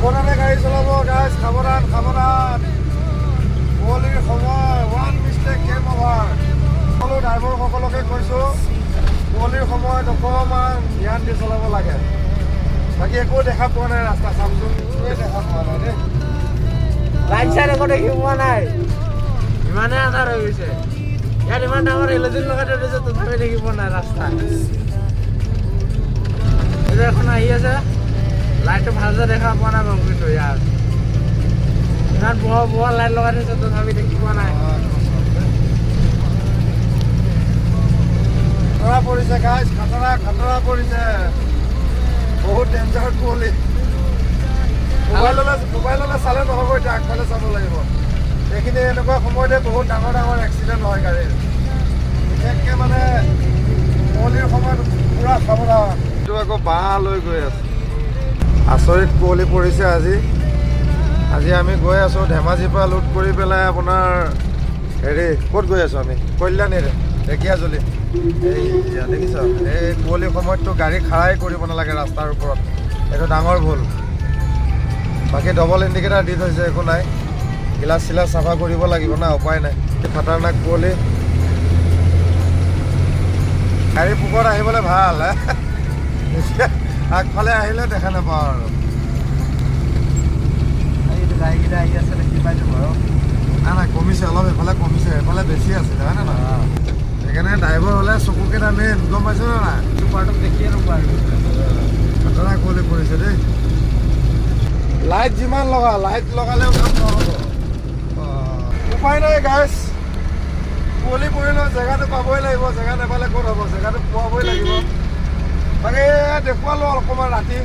সাৱধানে গাড়ী চলাব গাইজ, সাৱধান সাৱধান। কুঁৱলীৰ সময়, ওৱান মিষ্টেক গেম অভাৰ। সকলো ড্ৰাইভাৰসকলকে কৈছোঁ, কুঁৱলীৰ সময়ত অকণমান ধ্যান দি চলাব লাগে। বাকী একো দেখা পোৱা নাই, ৰাস্তা চামচোন একোৱে দেখা পোৱা নাই দেই। লাইট চাইট একো দেখি পোৱা নাই, ইমানে আন্ধাৰ হৈ গৈছে। ইয়াত ইমান ডাঙৰ হেলজিন লগাই থৈ দিছে, তথাপি দেখি পোৱা নাই ৰাস্তা। এখন আহি আছে, লাইটটো ভালকৈ দেখা পোৱা নাই বাৰু, কিন্তু ইয়াৰ ইমান পোহৰ পোহৰ লাইট লগাই থৈছে, তথাপি দেখি পোৱা নাই। খতৰা পৰিছে গাইজ, খতৰা পৰিছে। বহুত ডেঞ্জাৰ কুঁৱলী। মোবাইললৈ চালে নহ'ব, এতিয়া আগফালে চাব লাগিব। এইখিনি এনেকুৱা সময়তে বহুত ডাঙৰ ডাঙৰ এক্সিডেণ্ট হয় গাড়ীৰ। বিশেষকৈ মানে কুঁৱলীৰ সময়ত পূৰা সাৱধান। এইটো আকৌ বাঁহ লৈ গৈ আছে। আচৰিত কুঁৱলী পৰিছে আজি আমি গৈ আছোঁ ধেমাজিৰ পৰা লোড কৰি পেলাই আপোনাৰ ক'ত গৈ আছোঁ আমি? কল্যাণীৰে, ঢেকীয়াজুলি। এই দেখিছ, এই কুঁৱলীৰ সময়ততো গাড়ী খাৰাই কৰিব নালাগে ৰাস্তাৰ ওপৰত, এইটো ডাঙৰ ভুল। বাকী ডবল ইণ্ডিকেটাৰ দি থৈছে, একো নাই। গিলাচ চিলাচ চাফা কৰিব লাগিব না, উপায় নাই। খাতাৰনাক কুঁৱলী, গাড়ী পোকৰত আহিবলৈ ভাল। আগফালে আহিলে দেখা নাপাওঁ আৰু। গাড়ীকেইটা আহি আছে, দেখি পাইছোঁ বাৰু। নাই কমিছে অলপ, এইফালে কমিছে, এইফালে বেছি আছিলে হয় নে নহয়? সেইকাৰণে ড্ৰাইভাৰ হ'লে চকুকেইটা মেইন, গম পাইছ নে নাই? চুপাৰটোক দেখিয়ে নোপোৱা। খাতৰা কুঁৱলী পৰিছে দেই। লাইট যিমান লগা, লাইট লগালেও কাম নহ'ব। উপায় নাই গাইজ, কুঁৱলী পৰিলেও জেগাটো পাবই লাগিব। জেগা নাপালে ক'ত হ'ব, জেগাটো পোৱাবই লাগিব। বাকী দেখুৱালোঁ অকণমান ৰাতি।